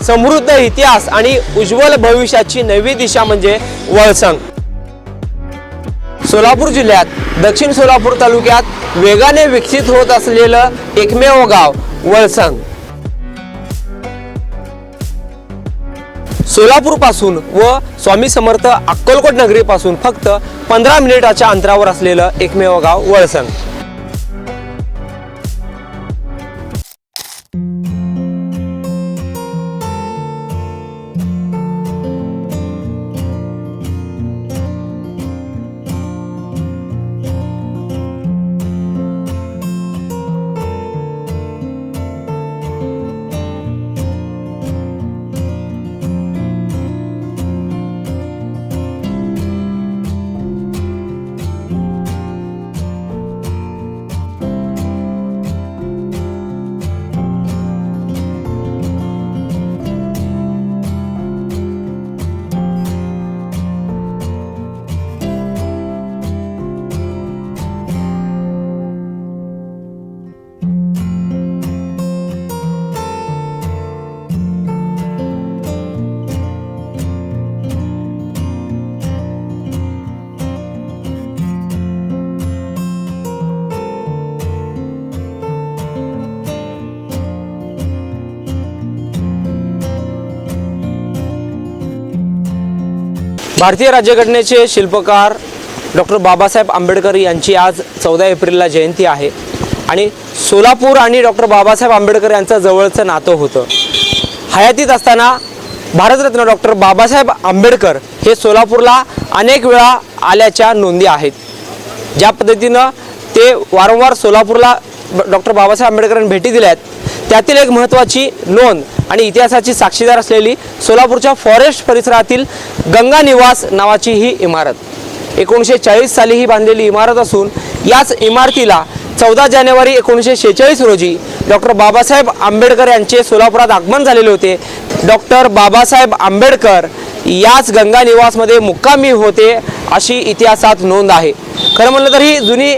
समृद्ध इतिहास आणि उज्ज्वल भविष्याची नवी दिशा म्हणजे वळसंग। सोलापूर जिल्ह्यात दक्षिण सोलापूर तालुक्यात वेगाने विकसित होत असलेलं एकमेव गाव वळसंग। सोलापूर पासून व स्वामी समर्थ अक्कलकोट नगरी पासून फक्त 15 मिनिटाच्या अंतरावर असलेलं एकमेव गाव वळसंग। भारतीय राज्यघटनेचे शिल्पकार डॉक्टर बाबासाहेब आंबेडकर यांची आज 14 एप्रिलला जयंती आहे आणि सोलापूर आणि डॉक्टर बाबासाहेब आंबेडकर यांचं जवळचं नातं होतं। हयातीत असताना भारतरत्न डॉक्टर बाबासाहेब आंबेडकर हे सोलापूरला अनेक वेळा आल्याच्या नोंदी आहेत। ज्या पद्धतीनं ते वारंवार सोलापूरला डॉक्टर बाबासाहेब आंबेडकरांनी भेटी दिल्यात त्यातील एक महत्त्वाची नोंद आणि इतिहासाची साक्षीदार असलेली सोलापूरच्या फॉरेस्ट परिसरातील गंगा निवास नावाची ही इमारत 1940 साली ही बांधलेली इमारत असून याच इमारतीला 14 जानेवारी 1946 रोजी डॉक्टर बाबासाहेब आंबेडकर यांचे सोलापुरात आगमन झालेले होते। डॉक्टर बाबासाहेब आंबेडकर याच गंगा निवासमध्ये मुक्कामी होते अशी इतिहासात नोंद आहे। खरं म्हणलं तर ही जुनी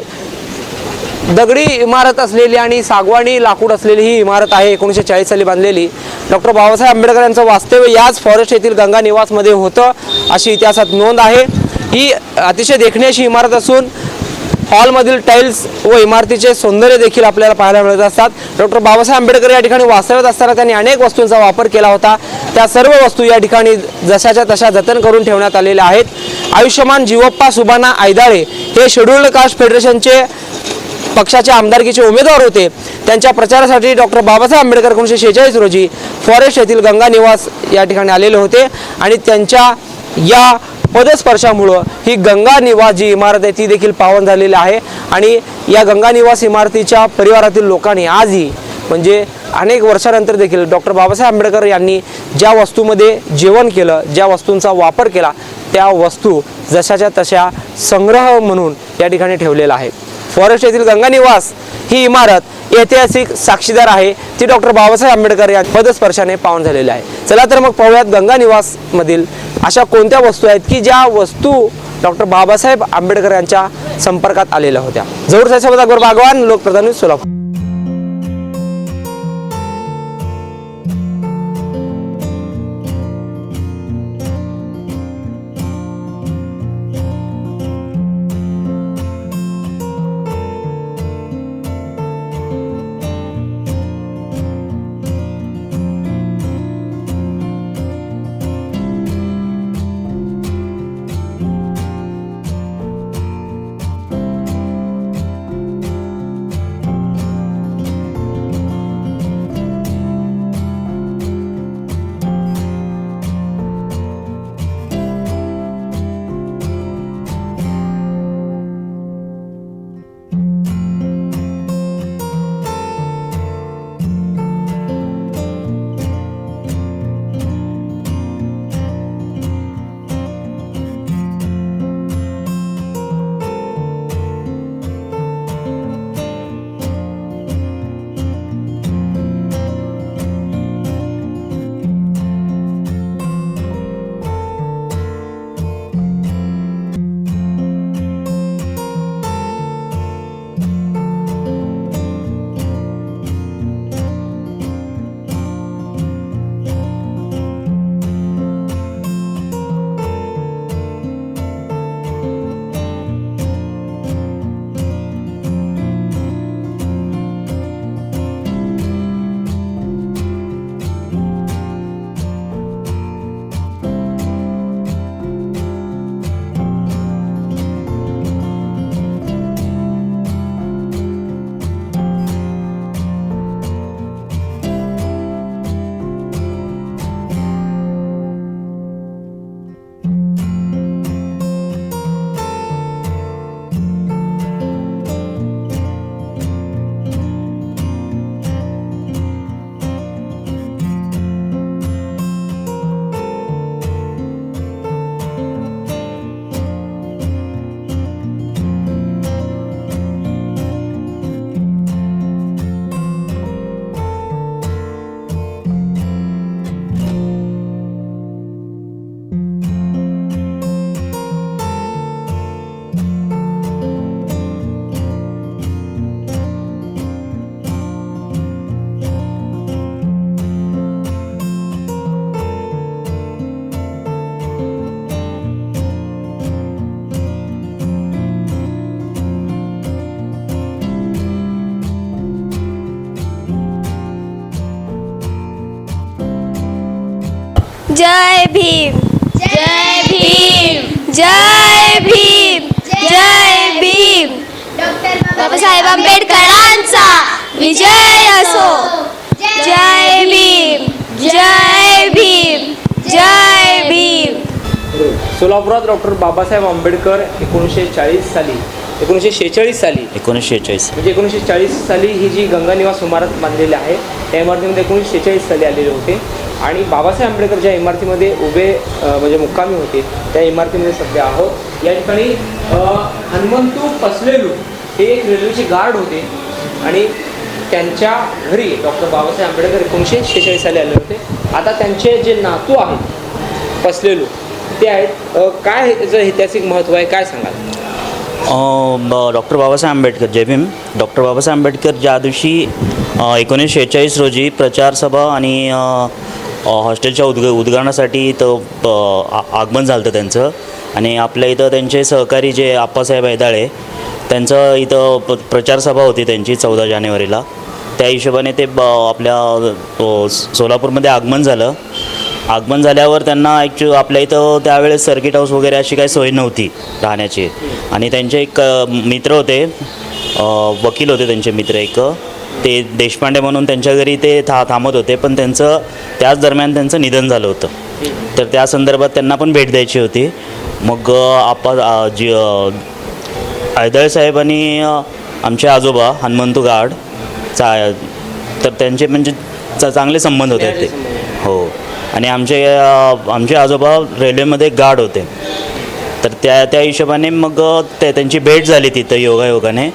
दगडी इमारत असलेली आणि सागवानी लाकूड असलेली ही इमारत आहे 1940 साली बांधलेली। डॉक्टर बाबासाहेब आंबेडकर यांचं वास्तव्य याच फॉरेस्ट येथील गंगा निवासमध्ये होतं अशी इतिहासात नोंद आहे। ही अतिशय देखणी अशी इमारत असून हॉलमधील टाइल्स व इमारतीचे सौंदर्य देखील आपल्याला पाहायला मिळत असतात। डॉक्टर बाबासाहेब आंबेडकर या ठिकाणी वास्तव्यात असताना त्यांनी अनेक वस्तूंचा वापर केला होता। त्या सर्व वस्तू या ठिकाणी जशाच्या तशा जतन करून ठेवण्यात आलेल्या आहेत। आयुष्यमान जीवप्पा सुबाना आयदाळे हे शेड्यूल्ड कास्ट फेडरेशनचे पक्षाचे आमदारकीचे उमेदवार होते। त्यांच्या प्रचारासाठी डॉक्टर बाबासाहेब आंबेडकर 1946 रोजी फॉरेस्ट येथील गंगा निवास या ठिकाणी आलेले होते आणि त्यांच्या या पदस्पर्शामुळे ही गंगा निवास जी इमारत आहे ती देखील पावन झालेली आहे। आणि या गंगा निवास इमारतीच्या परिवारातील लोकांनी आजही म्हणजे अनेक वर्षानंतर देखील डॉक्टर बाबासाहेब आंबेडकर यांनी ज्या वस्तूमध्ये जेवण केलं, ज्या वस्तूंचा वापर केला त्या वस्तू जशाच्या तशा संग्रह म्हणून या ठिकाणी ठेवलेला आहे। फॉरेस्ट येथील गंगा निवास ही इमारत ऐतिहासिक साक्षीदार आहे ती डॉक्टर बाबासाहेब आंबेडकर या पदस्पर्शाने पावन झालेली आहे। चला तर मग पाहूयात गंगा निवास मधील अशा कोणत्या वस्तू आहेत की ज्या वस्तू डॉक्टर बाबासाहेब आंबेडकर यांच्या संपर्कात आलेल्या होत्या। जरूर त्यासोबत अकबर बागवान, लोकप्रधान सोलापूर। जय भीम जय भीम जय भीम जय भीम डॉक्टर बाबासाहेब आंबेडकरांचा विजय असो. जय भीम जय भीम जय भीम. सोलापुरात डॉक्टर बाबासाहेब आंबेडकर 1946 साली म्हणजे 1940 साली ही जी गंगा निवास इमारत बांधलेली आहे त्या इमारतीमध्ये 1946 साली आलेले होते. आणि बाबासाहेब आंबेडकर ज्या इमारतीमध्ये उभे म्हणजे मुक्कामी होते त्या इमारतीमध्ये सध्या आहोत. या ठिकाणी हनुमंतू पसलेलू हे एक रेल्वेचे गार्ड होते आणि त्यांच्या घरी डॉक्टर बाबासाहेब आंबेडकर 1946 साली आले होते. आता त्यांचे जे नातू आहेत पसलेलू ते आहेत. काय त्याचं ऐतिहासिक महत्त्व आहे, काय सांगाल? डॉक्टर बाबासाहेब आंबेडकर, जय भीम. डॉक्टर बाबासाहेब आंबेडकर ज्या दिवशी 1946 रोजी प्रचारसभा आणि हॉस्टेलच्या उद्घाटनासाठी इथं आगमन झालं त्यांचं. आणि आपल्या इथं त्यांचे सहकारी जे आप्पासाहेब ऐदाळे त्यांचं इथं प्रचारसभा होती त्यांची 14 जानेवारीला. त्या हिशोबाने ते आपल्या सोलापूरमध्ये आगमन झालं. आगमन झाल्यावर त्यांना आपल्या इथं त्यावेळेस सर्किट हाऊस वगैरे अशी काही सोय नव्हती राहण्याची. आणि त्यांचे एक मित्र होते, वकील होते त्यांचे मित्र एक, ते देशपांडे म्हणून त्यांच्या घरी ते थांबत होते. पण त्यांचं त्याच दरम्यान त्यांचं निधन झालं होतं. तर त्या संदर्भात त्यांना पण भेट द्यायची होती. मग ऐदाळे साहेब आणि आमचे आजोबा हनुमंतू गार्ड तर त्यांचे म्हणजे चांगले संबंध होते ते. हो. आणि आमचे आजोबा रेल्वेमध्ये गार्ड होते. तर त्या हिशोबाने मग त्यांची भेट झाली तिथं योगायोगाने.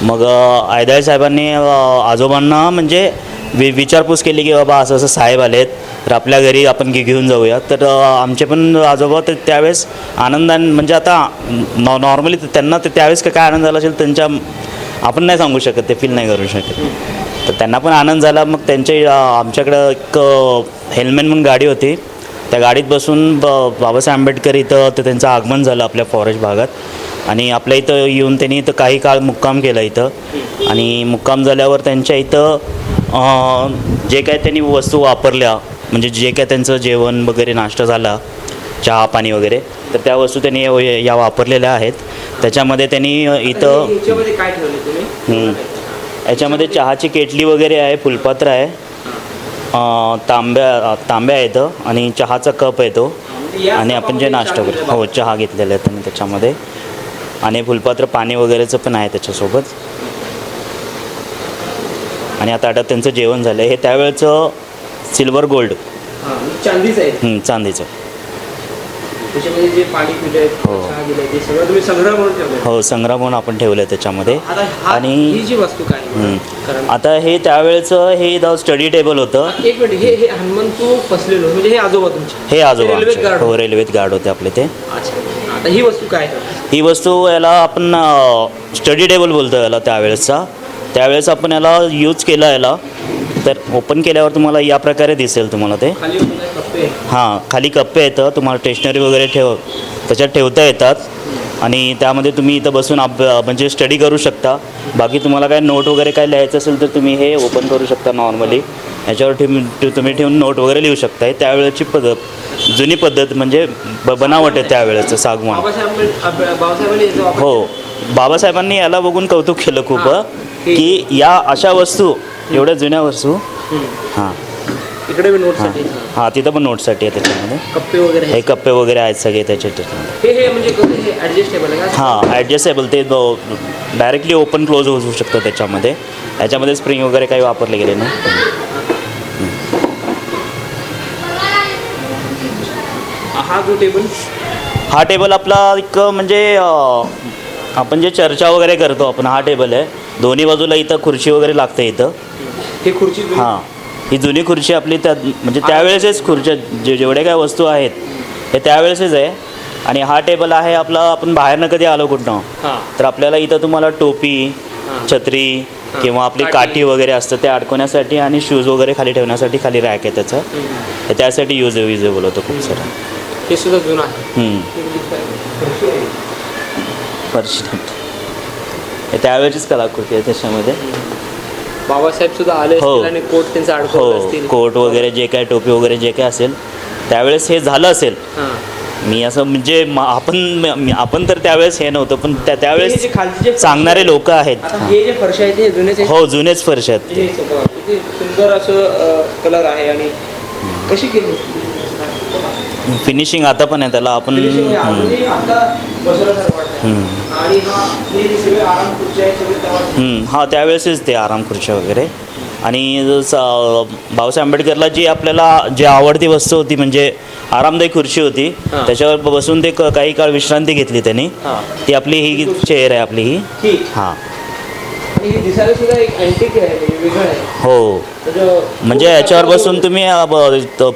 मग ऐदाळे साहेबांनी आजोबांना म्हणजे विचारपूस केली की बाबा असं असं साहेब आलेत तर आपल्या घरी आपण घेऊन जाऊया. तर आमचे पण आजोबा तर त्यावेळेस आनंदाने म्हणजे आता नॉर्मली त्यांना ते त्यावेळेस काय आनंद झाला असेल त्यांच्या आपण नाही सांगू शकत, ते फील नाही करू शकत. तर त्यांना पण आनंद झाला. मग त्यांचे आमच्याकडं एक हेल्मेट म्हणून गाडी होती, त्या गाडीत बसून बाबासाहेब आंबेडकर इथं तर त्यांचं आगमन झालं आपल्या फॉरेस्ट भागात. आणि आपल्या इथं येऊन त्यांनी इथं काही काळ मुक्काम केला इथं. आणि मुक्काम झाल्यावर त्यांच्या इथं जे काय त्यांनी वस्तू वापरल्या म्हणजे जे काय त्यांचं जेवण वगैरे नाश्ता झाला, चहा पाणी वगैरे, तर त्या वस्तू त्यांनी या वापरलेल्या आहेत. त्याच्यामध्ये त्यांनी इथं काय ठेवले तुम्ही? याच्यामध्ये चहाची केटली वगैरे आहे, फुलपात्र आहे, तांब्या आहेत आणि चहाचा कप आहे तो. आणि आपण जे नाश्ता वगैरे हो चहा घेतलेला आहे त्यांनी त्याच्यामध्ये. आणि फुलपात्र पाणी वगैरेचं पण आहे त्याच्यासोबत. आणि आता त्यांचं जेवण झालं आहे. हे त्यावेळेचं सिल्वर गोल्ड चांदीचं आहे, चांदीचं. त्याच्यामध्ये जे पाणी पिले चहा दिले ते सगळं तुम्ही संग्रह म्हणून ठेवलं? हो, संग्रह म्हणून आपण ठेवलं आहे त्याच्यामध्ये. आणि ही जी वस्तू काय आता हे त्यावेळेचं हे स्टडी टेबल होतं. एक मिनिट, हे हनुमंतू पसलेलो म्हणजे हे आजोबा तुमचे? हे आजोबा हो, रेल्वेत गार्ड होते आपले ते. अच्छा. आता ही वस्तू काय? ही वस्तू याला आपण स्टडी टेबल बोलतो याला त्यावेळेसचा. त्यावेळेस आपण याला यूज केला याला. तर ओपन केल्यावर तुम्हाला या प्रकारे दिसेल तुम्हाला ते. हां, खाली कप्पे येतं, तुम्हाला स्टेशनरी वगैरे त्याच्यात ठेवता येतात. आणि त्यामध्ये तुम्ही इथं बसून म्हणजे स्टडी करू शकता. बाकी तुम्हाला काय नोट वगैरे काय लिहायचं असेल तर तुम्ही हे ओपन करू शकता नॉर्मली. याच्यावर तुम्ही ठेवून नोट वगैरे लिहू शकता. त्यावेळेची जुनी पद्धत म्हणजे बनावट आहे त्यावेळेचं सागवान. हो, बाबासाहेबांनी याला बघून कौतुक केलं खूप की या अशा वस्तू एवढ्या जुन्या वस्तू. हां, इकडे नोटसाठी. हां, तिथं पण नोटसाठी आहे त्याच्यामध्ये. कप्पे वगैरे हे कप्पे वगैरे आहेत सगळे त्याच्यात. हे म्हणजे ॲडजस्टेबल आहे? हां, ॲडजस्टेबल. ते डायरेक्टली ओपन क्लोज होऊ शकतं त्याच्यामध्ये. याच्यामध्ये स्प्रिंग वगैरे काही वापरले गेले नाही. हा जो टेबल, हा टेबल आपला एक म्हणजे आपण जे चर्चा वगैरे करतो आपण, हा टेबल आहे. दोन्ही बाजूला इथं खुर्ची वगैरे लागते इथं. ही खुर्ची? हां, ही जुनी खुर्ची आपली त्या म्हणजे त्यावेळेसच खुर्च्या जेवढ्या काय वस्तू आहेत हे त्यावेळेसच आहे. आणि हा टेबल आहे आपला. आपण बाहेरनं कधी आलो कुठनं तर आपल्याला इथं तुम्हाला टोपी, छत्री किंवा आपली काठी वगैरे असतं ते अडकवण्यासाठी आणि शूज वगैरे खाली ठेवण्यासाठी खाली रॅक आहे त्याचं. त्यासाठी युजेबल होतं खूप सारं. हे सुद्धा जुनं आहे. त्यावेळेचीच कलाकृती आहे त्याच्यामध्ये. बाबासाहेब सुद्धा आले असतील आणि कोट त्यांचा अडकवला असतील. कोट वगैरे जे काय टोपी वगैरे जे काय असेल त्यावेळेस हे झालं असेल. मी असं म्हणजे आपण तर त्यावेळेस हे नव्हतं, पण त्यावेळेस हे जे खालचे जे सांगणारे लोक आहेत. आता हे जे फरशा आहेत हे जुनेच आहेत. हो, जुनेच फरश आहेत ते. हे बघा, किती सुंदर असं कलर आहे. आणि कशी केली फिनिशिंग आता पण आहे त्याला. आपण Finishing आहे. अजूनही आता बसवल्यासारखं वाटतंय. आणि हे जे सगळे आराम खुर्च्या आहेत सगळे तेव्हा हां, त्यावेळेसच ते आराम खुर्च्या वगैरे. आणि बाबासाहेब आंबेडकरला जी आपल्याला जी आवडती वस्तू होती म्हणजे आरामदायी खुर्ची होती, हां. त्याच्यावर बसून ते काही काळ विश्रांती घेतली त्यांनी. हां. ती आपली ही चेअर आहे आपली ही. ठीक. हां. आणि हे दिसायला सुद्धा एक अँटिक आहे, वेगळं आहे. हो, म्हणजे याच्यावर बसून तुम्ही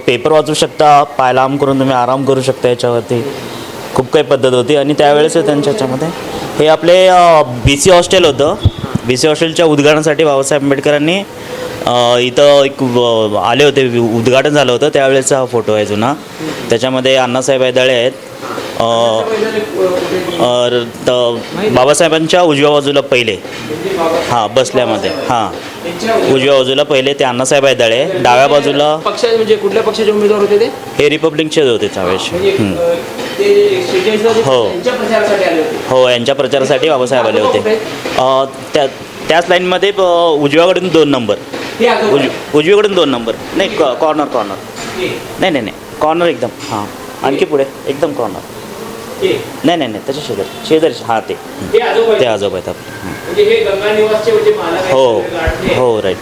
पेपर वाचू शकता, पाय लांब करून तुम्ही आराम करू शकता याच्यावरती. खूप काही पद्धत होती. आणि त्यावेळेस त्यांच्या ह्याच्यामध्ये हे आपले BC हॉस्टेल होतं. BC हॉस्टेलच्या उद्घाटनासाठी बाबासाहेब आंबेडकरांनी इथं एक आले होते, उद्घाटन झालं होतं त्यावेळेचा हा फोटो आहे जुना. त्याच्यामध्ये अण्णासाहेब ऐदाळे आहेत. बाबासाहेबांच्या उजव्या बाजूला पहिले, हां, बसल्यामध्ये, हां, उजव्या बाजूला पहिले ते अण्णासाहेब ऐदाळे. डाव्या बाजूला पक्ष म्हणजे कुठल्या पक्षाचे उमेदवार होते ते? हे रिपब्लिकचेच होते त्यावेळेस. हो. त्यांच्या प्रचारासाठी आले होते. हो, यांच्या प्रचारासाठी बाबासाहेब आले होते. त्याच लाईनमध्ये उजव्याकडून 2 नंबर, हे आजोबा. उजवीकडून 2 नंबर, नाही कॉर्नर नाही कॉर्नर एकदम. हां, आणखी पुढे एकदम कॉर्नर. नाही त्याच्या शेजारी हां, ते आजोबा ते आहेत. आजोबा आहेत आपले. म्हणजे हे गंगा निवासचे म्हणजे मालक आहेत. हो सगळे गार्ड. हो, राईट.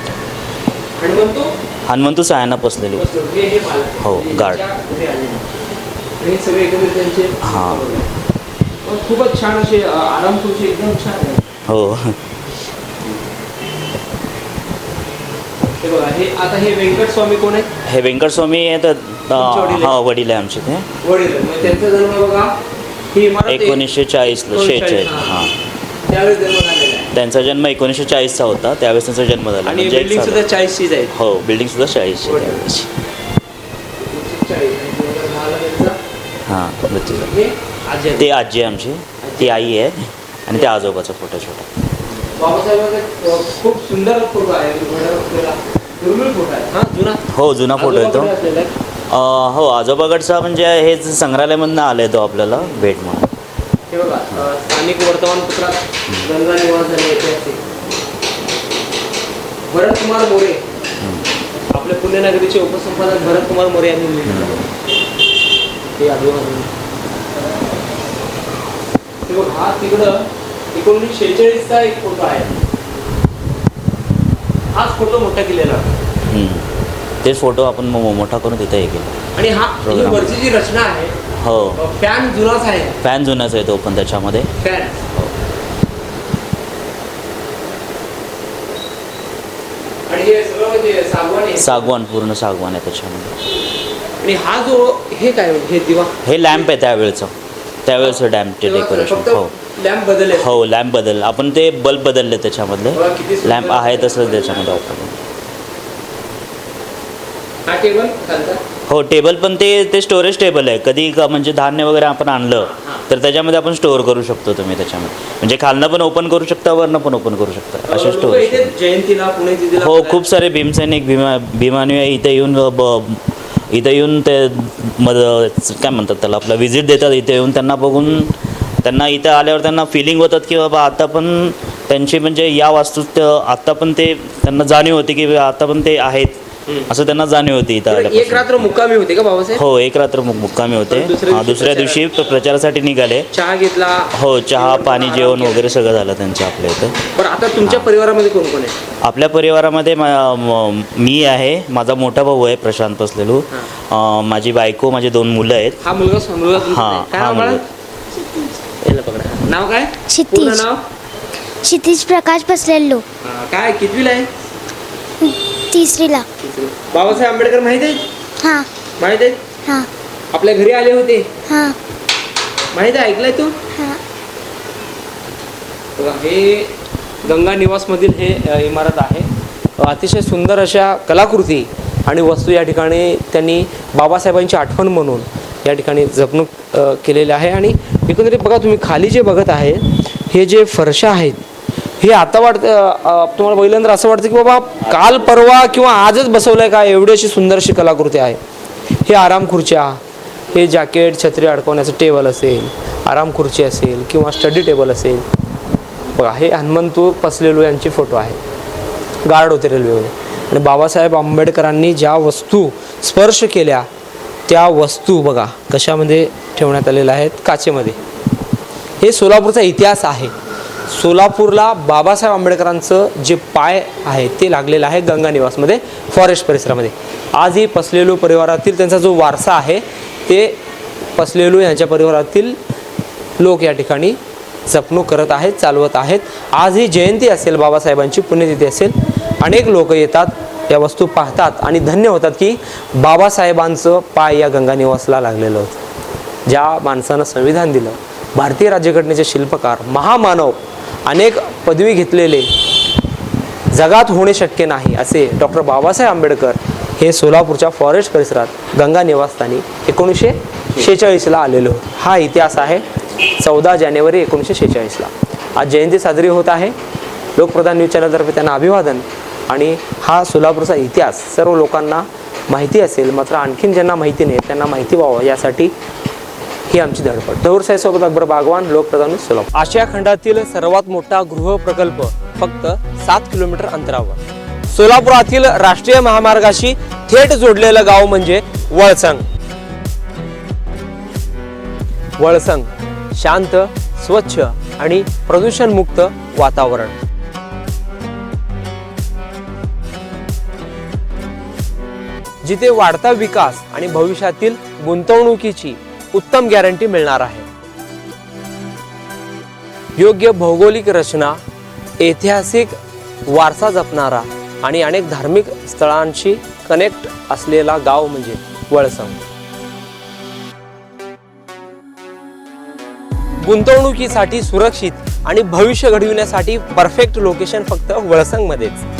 हनुमंतू सायांना बसलेले. हे मालक. हो, गार्ड. हे सगळे एकत्रित त्यांचे. हां. खूपच छान असे आराम खुर्ची एकदम छान आहे. हो. हे बघा, हे आता हे व्यंकट स्वामी कोण आहेत? हे व्यंकट स्वामी आहेत. वडील हां, वडील आहे आमचे ते. वडील. म्हणजे त्यांचा जन्म बघा ही इमारत 1940ला 46. हां, त्यावेळेस जन्म झालेला आहे. त्यांचा जन्म 1940चा होता. त्यावेळेस त्यांचा जन्म झाला. आणि म्हणजे एक बिल्डिंग साल. सुद्धा 40शीच आहे. हो, बिल्डिंग सुद्धा 40ची त्यावेळेस. 2010 हां, बच्चू. हे आजी आहेत. ते आजी आहे आमची, ती आई आहे. आणि ते आजोबाचा फोटो छोटा. बाबासाहेबांचा खूप सुंदर फोटो आहे. दुर्मिळ फोटो आहे. हा, जुना. हो, जुना फोटो आहे तो. आजोबाकडे असलेला आहे. हो, आजोबाकडचा म्हणजे हेच संग्रहालयामधून आला आहे तो आपल्याला भेट म्हणून. हे बघा, स्थानिक वर्तमानपत्रात गंगा निवास झाले ऐतिहासिक. भरतकुमार मोरे, आपल्या पुण्यनगरीचे उपसंपादक भरतकुमार मोरे यांनी लिहिलेलं. हे आजोबा. हे बघ, हा तिकडं 1946चा एक फोटो आहे. हाच फोटो मोठा केलेला. तेच फोटो आपण मोठा करून तिथे हे केलं. आणि ही वरची जी रचना आहे, हो, फॅन जुनाच आहे. फॅन जुनाच आहे तो पण त्याच्यामध्ये. फॅन. आणि हे सगळं म्हणजे सागवान आहे. सागवान, पूर्ण सागवान आहे त्याच्यामध्ये. आणि हा जो हे काय हे दिवा, हे लॅम्प आहे त्यावेळेचं डॅम्पचे डेकोरेशन. हो लॅम्प बदलले. हो, लॅम्प बदल. आपण ते बल्ब बदलले त्याच्यामधले. बघा किती सुंदर. लॅम्प आहे तसंच त्याच्यामध्ये वापरलं. हा टेबल खालचा. हो, टेबल पण ते स्टोरेज टेबल आहे. कधी म्हणजे धान्य वगैरे आपण आणलं तर त्याच्यामध्ये आपण स्टोअर करू शकतो तुम्ही त्याच्यामध्ये. म्हणजे खालनं पण ओपन करू शकता, वरनं पण ओपन करू शकता, असे लोकं स्टोरेज. इथे जयंतीला पुणे जिल्ह्याला हो, खूप सारे भीमसैनिक भीमान्वय इथे येऊन ते काय म्हणतात त्याला, आपला व्हिजिट देतात. इथे येऊन त्यांना बघून, त्यांना इथं आल्यावर त्यांना फिलिंग होतात की बाबा आता पण त्यांची म्हणजे या वास्तूत आता पण ते त्यांना जाणीव होती की आता पण ते आहेत, असं त्यांना जाणीव होती इथं एक आल्यापासून. रात्र मुक्कामी होते का बाबासाहेब? हो, एक रात्र मुक्कामी होते. दुसऱ्या दिवशी प्रचारासाठी निघाले. चहा घेतला. हो, चहा पाणी जेवण वगैरे सगळं झालं त्यांचं आपल्या इथं. पण आता तुमच्या परिवारामध्ये कोण कोण आहे? आपल्या परिवारामध्ये मी आहे, माझा मोठा भाऊ आहे प्रशांत पसलेलू, माझी बायको, माझी 2 मुलं आहेत. हा मुलगा तुमचा आहे. काय नाव बाळा? याला पकडा. नाव काय? पूर्ण क्षितिज नाव? क्षितिज प्रकाश पसलेलो. काय कितवीला आहे? 3रीला. बाबासाहेब आंबेडकर माहित आहेत? हां माहित आहेत? हां आपल्या घरी आले होते हां माहित आहे? ऐकलंय तू? हां. बघा, हे गंगा निवासमधील हे इमारत आहे. अतिशय सुंदर अशा कलाकृती आणि वस्तू या ठिकाणी त्यांनी बाबासाहेबांची आठवण म्हणून या ठिकाणी जपणूक केलेली आहे. आणि एकंदरीत बघा, तुम्ही खाली जे बघत आहे हे जे फरशा आहेत, हे आता वाटतं तुम्हाला पहिल्यांदा असं वाटतं की बाबा काल परवा किंवा आजच बसवलं आहे का, एवढी अशी सुंदर अशी कलाकृती आहे. हे आराम खुर्च्या, हे जॅकेट छत्री अडकवण्याचं टेबल असेल, आराम खुर्ची असेल किंवा स्टडी टेबल असेल. बघा हे हनुमंतू पसलेलू यांचे फोटो आहेत, गार्ड होते रेल्वेमध्ये. आणि बाबासाहेब आंबेडकरांनी ज्या वस्तू स्पर्श केल्या त्या वस्तू बघा कशामध्ये ठेवण्यात आलेल्या आहेत, काचेमध्ये. हे सोलापूरचा इतिहास आहे. सोलापूरला बाबासाहेब आंबेडकरांचं जे पाय आहे ते लागलेलं आहे गंगा निवासमध्ये, फॉरेस्ट परिसरामध्ये. आजही पसलेलू परिवारातील त्यांचा जो वारसा आहे ते पसलेलू यांच्या परिवारातील लोक या ठिकाणी जपणूक करत आहेत, चालवत आहेत. आज ही जयंती असेल, बाबासाहेबांची पुण्यतिथी असेल, अनेक लोक येतात, या वस्तू पाहतात आणि धन्य होतात की बाबासाहेबांचं पाय या गंगा निवासला लागलेलं होतं. ज्या माणसानं संविधान दिलं, भारतीय राज्यघटनेचे शिल्पकार, महामानव, अनेक पदवी घेतलेले, जगात होणे शक्य नाही असे डॉक्टर बाबासाहेब आंबेडकर हे सोलापूरच्या फॉरेस्ट परिसरात गंगा निवासस्थानी 1946ला आलेले होते. हा इतिहास आहे. 14 जानेवारी 1946ला आज जयंती साजरी होत आहे. लोकप्रधान न्यूज चॅनलतर्फे त्यांना अभिवादन. आणि हा सोलापूरचा इतिहास सर्व लोकांना माहिती असेल, मात्र आणखीन ज्यांना माहिती नाही त्यांना माहिती व्हावं यासाठी ही आमची धडपड. दौरसाहेबसोबत अकबर बागवान, लोकप्रधान सोलापूर. आशिया खंडातील सर्वात मोठा गृह प्रकल्प फक्त 7 किलोमीटर अंतरावर. सोलापुरातील राष्ट्रीय महामार्गाशी थेट जोडलेलं गाव म्हणजे वळसंग. वळसंग शांत, स्वच्छ आणि प्रदूषणमुक्त वातावरण. जिथे वाढता विकास आणि भविष्यातील गुंतवणुकीची उत्तम गॅरंटी मिळणार आहे. योग्य भौगोलिक रचना, ऐतिहासिक वारसा जपणारा आणि अनेक धार्मिक स्थळांशी कनेक्ट असलेला गाव म्हणजे वळसंग. गुंतवणुकीसाठी सुरक्षित आणि भविष्य घडविण्यासाठी परफेक्ट लोकेशन फक्त वळसंगमध्येच.